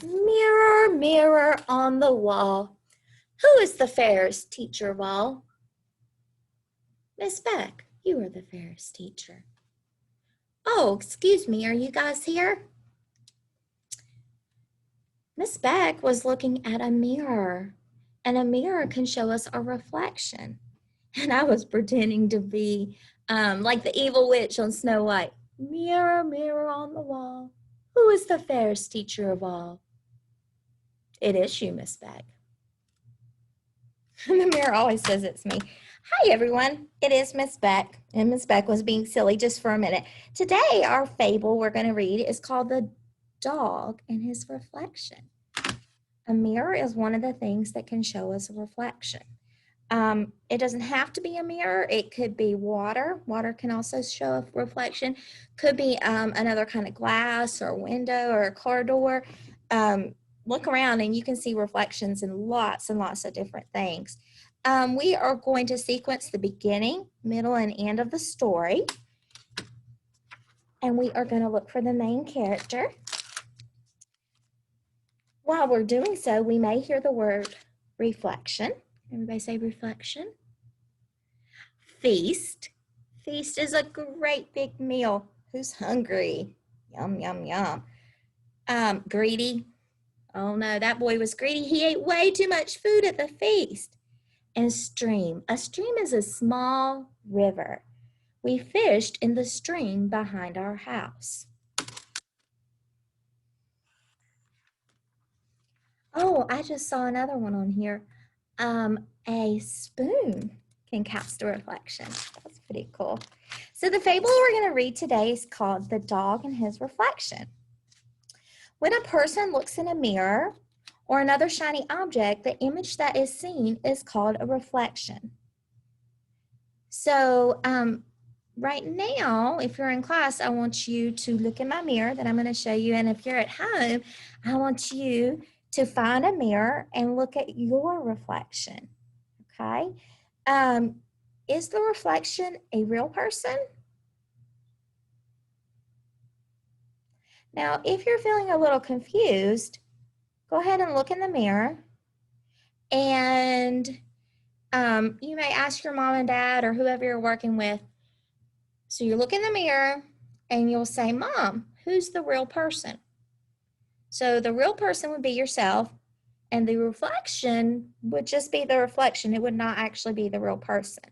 Mirror, mirror on the wall, who is the fairest teacher of all? Miss Beck, you are the fairest teacher. Oh, excuse me, are you guys here? Miss Beck was looking at a mirror, and a mirror can show us a reflection. And I was pretending to be like the evil witch on Snow White. Mirror, mirror on the wall, who is the fairest teacher of all? It is you, Miss Beck. And the mirror always says it's me. Hi, everyone. It is Miss Beck. And Miss Beck was being silly just for a minute. Today, our fable we're going to read is called The Dog and His Reflection. A mirror is one of the things that can show us a reflection. It doesn't have to be a mirror. It could be water. Water can also show a reflection. Could be another kind of glass or window or a car door. Look around and you can see reflections in lots and lots of different things. We are going to sequence the beginning, middle, and end of the story. And we are going to look for the main character. While we're doing so, we may hear the word reflection. Everybody say reflection. Feast. Feast is a great big meal. Who's hungry? Yum, yum, yum. Greedy. Oh no, that boy was greedy. He ate way too much food at the feast. And stream. A stream is a small river. We fished in the stream behind our house. Oh, I just saw another one on here. A spoon can cast a reflection. That's pretty cool. So the fable we're going to read today is called The Dog and His Reflection. When a person looks in a mirror or another shiny object, the image that is seen is called a reflection. So right now, if you're in class, I want you to look in my mirror that I'm going to show you. And if you're at home, I want you to find a mirror and look at your reflection, okay? Is the reflection a real person? Now, if you're feeling a little confused, go ahead and look in the mirror, and you may ask your mom and dad or whoever you're working with. So you look in the mirror and you'll say, Mom, who's the real person? So the real person would be yourself, and the reflection would just be the reflection. It would not actually be the real person.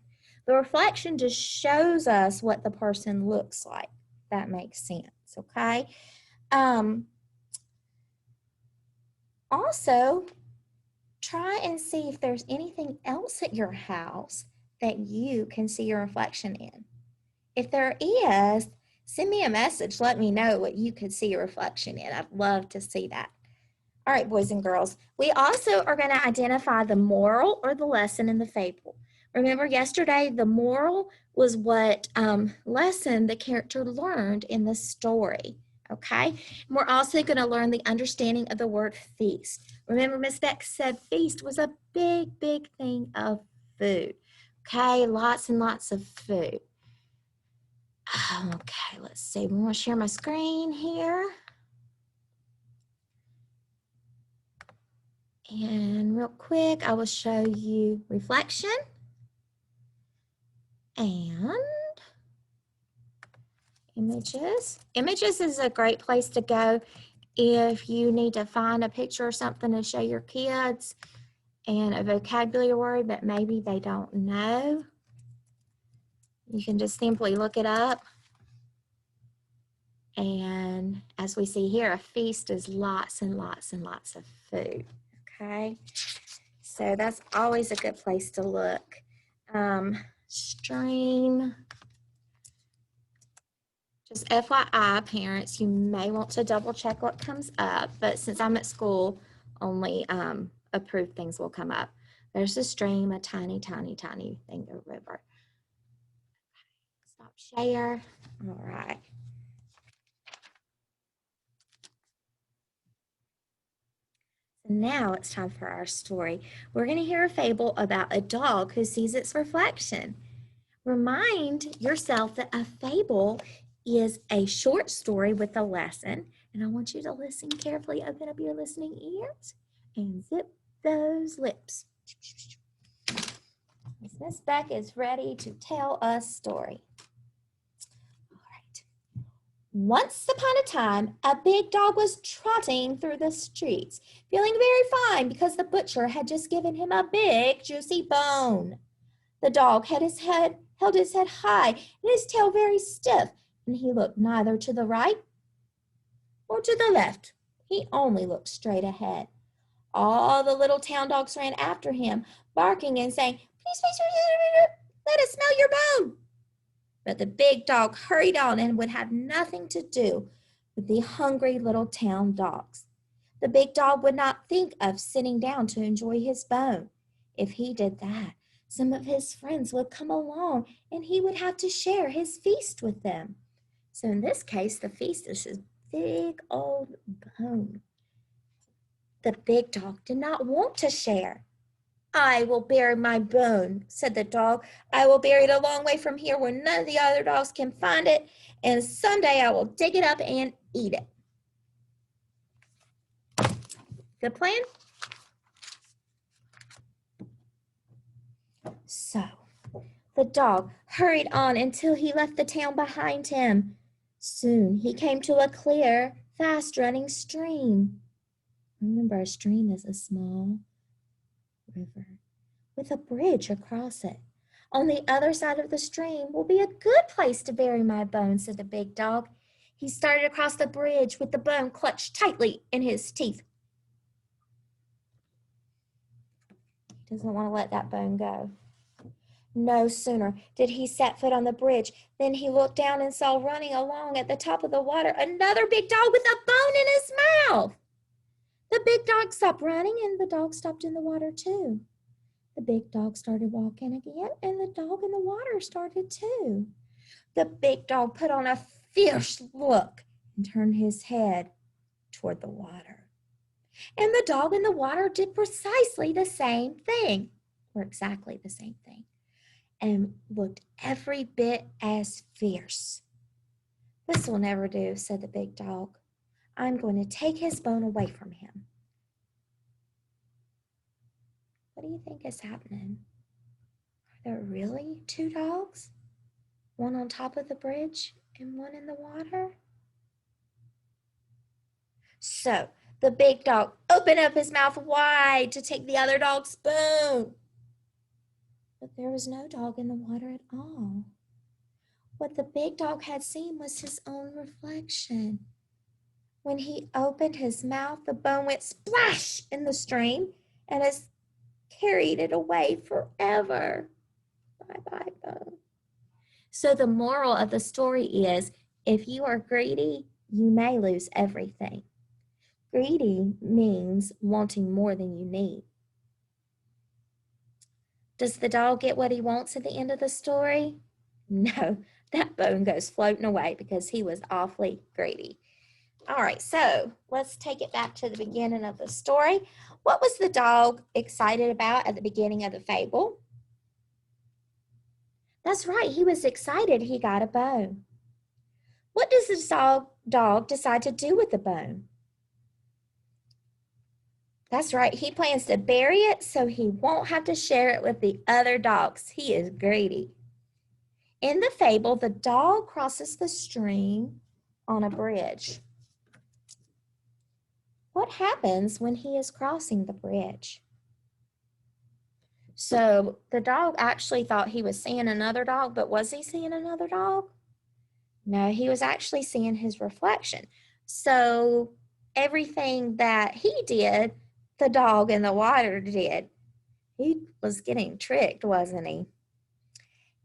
The reflection just shows us what the person looks like. That makes sense, okay? Also, try and see if there's anything else at your house that you can see your reflection in. If there is, send me a message. Let me know what you could see your reflection in. I'd love to see that. All right, boys and girls, we also are going to identify the moral or the lesson in the fable. Remember yesterday, the moral was what lesson the character learned in the story, okay? And we're also going to learn the understanding of the word feast. Remember, Miss Beck said feast was a big, big thing of food, okay? Lots and lots of food. Okay, let's see. I'm going to share my screen here. And real quick, I will show you reflection and images. Images is a great place to go if you need to find a picture or something to show your kids and a vocabulary word that maybe they don't know. You can just simply look it up. And as we see here, a feast is lots and lots and lots of food. Okay, so that's always a good place to look. Stream. Just FYI, parents, you may want to double check what comes up, but since I'm at school, only approved things will come up. There's a stream, a tiny, tiny, tiny thing, a river. Stop share. All right. Now it's time for our story. We're going to hear a fable about a dog who sees its reflection. Remind yourself that a fable is a short story with a lesson, and I want you to listen carefully. Open up your listening ears and zip those lips. Miss Beck is ready to tell us a story. All right. Once upon a time, a big dog was trotting through the streets, feeling very fine because the butcher had just given him a big, juicy bone. The dog held his head high and his tail very stiff, and he looked neither to the right or to the left. He only looked straight ahead. All the little town dogs ran after him, barking and saying, "Please, please, please, let us smell your bone." But the big dog hurried on and would have nothing to do with the hungry little town dogs. The big dog would not think of sitting down to enjoy his bone. If he did that, some of his friends would come along and he would have to share his feast with them. So in this case, the feast is his big old bone. The big dog did not want to share. "I will bury my bone," said the dog. "I will bury it a long way from here where none of the other dogs can find it, and someday I will dig it up and eat it." Good plan? So the dog hurried on until he left the town behind him. Soon he came to a clear, fast-running stream. Remember, a stream is a small river with a bridge across it. "On the other side of the stream will be a good place to bury my bone," said the big dog. He started across the bridge with the bone clutched tightly in his teeth. He doesn't want to let that bone go. No sooner did he set foot on the bridge than he looked down and saw running along at the top of the water another big dog with a bone in his mouth. The big dog stopped running and the dog stopped in the water too. The big dog started walking again and the dog in the water started too. The big dog put on a fierce look and turned his head toward the water. And the dog in the water did precisely the same thing, or exactly the same thing, and looked every bit as fierce. "This will never do," said the big dog. "I'm going to take his bone away from him." What do you think is happening? Are there really two dogs? One on top of the bridge and one in the water? So the big dog opened up his mouth wide to take the other dog's bone. But there was no dog in the water at all. What the big dog had seen was his own reflection. When he opened his mouth, the bone went splash in the stream and has carried it away forever. Bye-bye, bone. So the moral of the story is, if you are greedy, you may lose everything. Greedy means wanting more than you need. Does the dog get what he wants at the end of the story? No, that bone goes floating away because he was awfully greedy. All right, so let's take it back to the beginning of the story. What was the dog excited about at the beginning of the fable? That's right, he was excited he got a bone. What does the dog decide to do with the bone? That's right, he plans to bury it so he won't have to share it with the other dogs. He is greedy. In the fable, the dog crosses the stream on a bridge. What happens when he is crossing the bridge? So the dog actually thought he was seeing another dog, but was he seeing another dog? No, he was actually seeing his reflection. So everything that he did, the dog in the water did. He was getting tricked, wasn't he?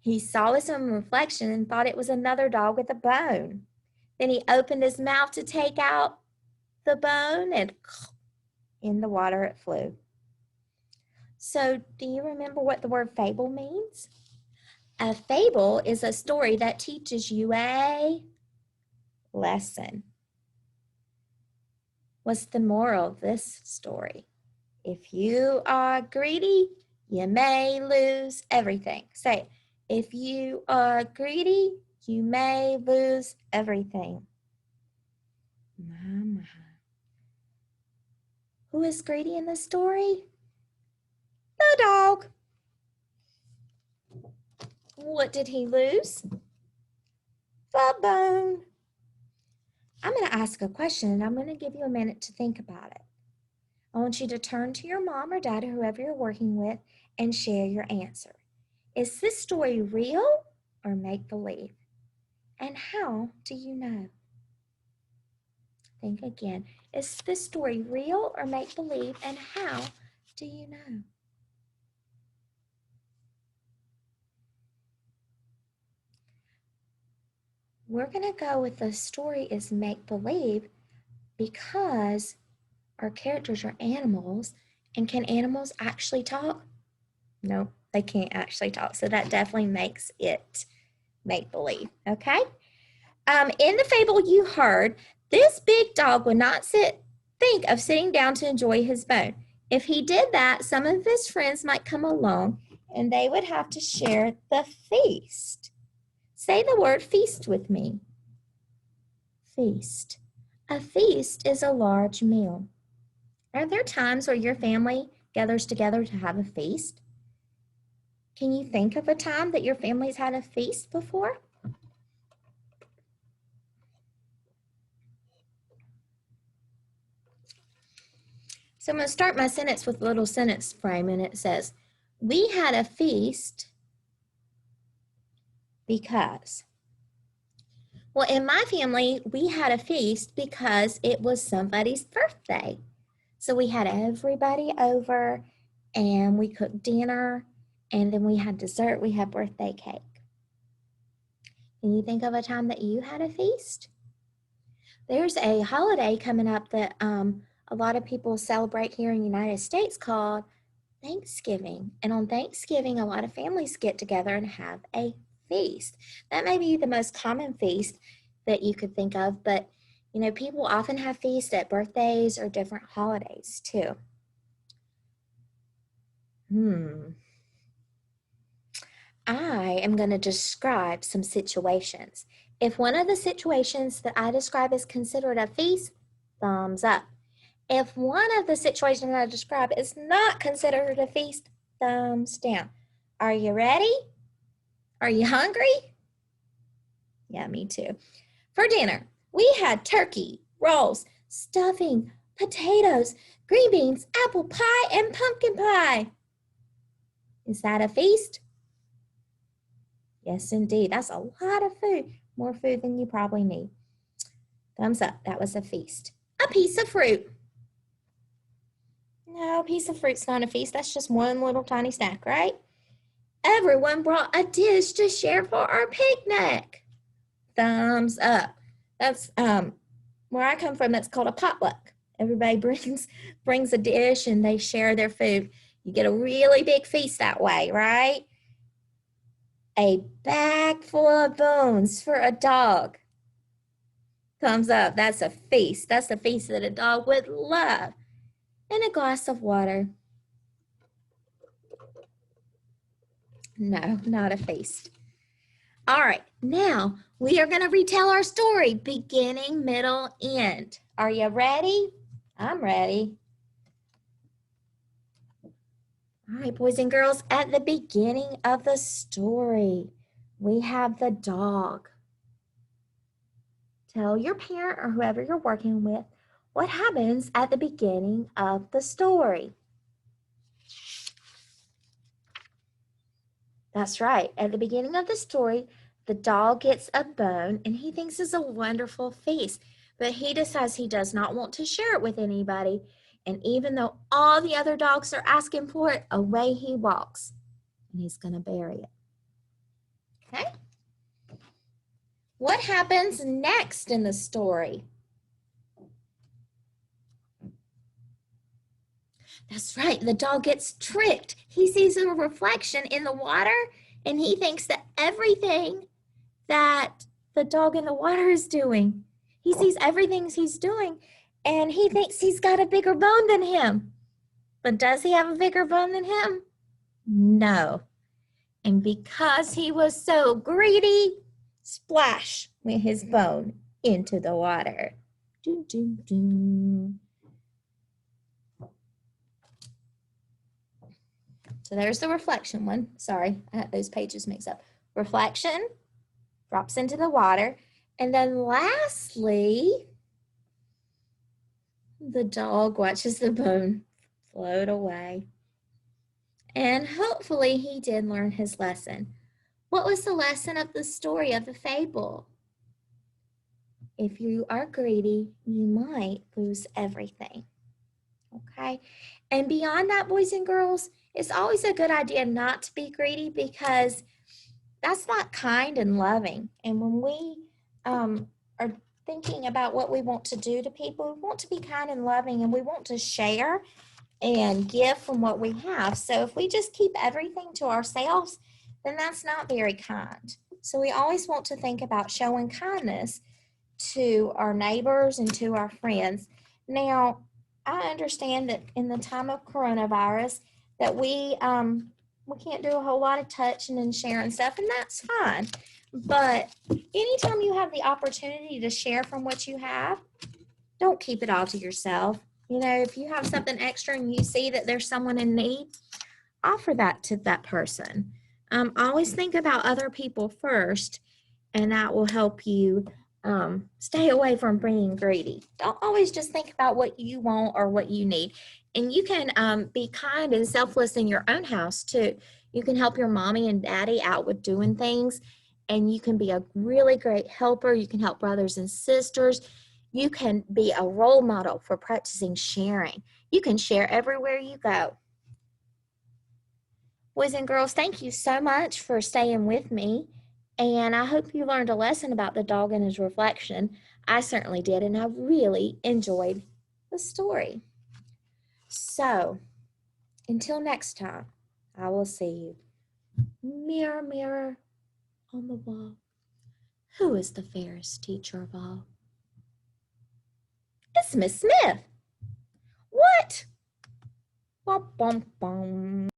He saw his own reflection and thought it was another dog with a bone. Then he opened his mouth to take out the bone and in the water it flew. So do you remember what the word fable means? A fable is a story that teaches you a lesson. What's the moral of this story? If you are greedy, you may lose everything. Say, if you are greedy, You may lose everything. My. Who is greedy in the story? The dog. What did he lose? The bone. I'm going to ask a question and I'm going to give you a minute to think about it. I want you to turn to your mom or dad or whoever you're working with and share your answer. Is this story real or make-believe? And how do you know? Think again. Is this story real or make-believe? And how do you know? We're going to go with the story is make-believe because our characters are animals. And can animals actually talk? No, they can't actually talk. So that definitely makes it make-believe, okay? In the fable you heard, this big dog would not think of sitting down to enjoy his bone. If he did that, some of his friends might come along and they would have to share the feast. Say the word feast with me. Feast. A feast is a large meal. Are there times where your family gathers together to have a feast? Can you think of a time that your family's had a feast before? So I'm going to start my sentence with a little sentence frame, and it says, we had a feast because. Well, in my family, we had a feast because it was somebody's birthday. So we had everybody over and we cooked dinner and then we had dessert, we had birthday cake. Can you think of a time that you had a feast? There's a holiday coming up that a lot of people celebrate here in the United States called Thanksgiving. And on Thanksgiving, a lot of families get together and have a feast. That may be the most common feast that you could think of, but you know, people often have feasts at birthdays or different holidays too. I am going to describe some situations. If one of the situations that I describe is considered a feast, thumbs up. If one of the situations I describe is not considered a feast, thumbs down. Are you ready? Are you hungry? Yeah, me too. For dinner, we had turkey, rolls, stuffing, potatoes, green beans, apple pie, and pumpkin pie. Is that a feast? Yes, indeed. That's a lot of food. More food than you probably need. Thumbs up. That was a feast. A piece of fruit. No, a piece of fruit's not a feast. That's just one little tiny snack, right? Everyone brought a dish to share for our picnic. Thumbs up. That's where I come from. That's called a potluck. Everybody brings a dish and they share their food. You get a really big feast that way, right? A bag full of bones for a dog. Thumbs up. That's a feast. That's a feast that a dog would love. And a glass of water. No, not a feast. All right, now we are going to retell our story, beginning, middle, end. Are you ready? I'm ready. All right, boys and girls, at the beginning of the story, we have the dog. Tell your parent or whoever you're working with what happens at the beginning of the story. That's right. At the beginning of the story, the dog gets a bone and he thinks it's a wonderful feast, but he decides he does not want to share it with anybody. And even though all the other dogs are asking for it, away he walks and he's going to bury it. Okay? What happens next in the story? That's right. The dog gets tricked. He sees a reflection in the water and he thinks that everything that the dog in the water is doing. He sees everything he's doing and he thinks he's got a bigger bone than him. But does he have a bigger bone than him? No. And because he was so greedy, Splash went his bone into the water. Doo, doo, doo. So there's the reflection one. Sorry, I had those pages mixed up. Reflection drops into the water. And then lastly, the dog watches the bone float away. And hopefully he did learn his lesson. What was the lesson of the story of the fable? If you are greedy, you might lose everything. Okay? And beyond that, boys and girls, it's always a good idea not to be greedy because that's not kind and loving. And when we are thinking about what we want to do to people, we want to be kind and loving and we want to share and give from what we have. So if we just keep everything to ourselves, then that's not very kind. So we always want to think about showing kindness to our neighbors and to our friends. Now, I understand that in the time of coronavirus that we can't do a whole lot of touching and sharing stuff, and that's fine. But anytime you have the opportunity to share from what you have, don't keep it all to yourself. You know, if you have something extra and you see that there's someone in need, offer that to that person. Always think about other people first, and that will help you stay away from being greedy. Don't always just think about what you want or what you need. And you can be kind and selfless in your own house too. You can help your mommy and daddy out with doing things, and you can be a really great helper. You can help brothers and sisters. You can be a role model for practicing sharing. You can share everywhere you go. Boys and girls, thank you so much for staying with me. And I hope you learned a lesson about the dog and his reflection. I certainly did, and I really enjoyed the story. So, until next time, I will see you. Mirror, mirror on the wall, who is the fairest teacher of all? It's Miss Smith. What? Bum, bum, bum.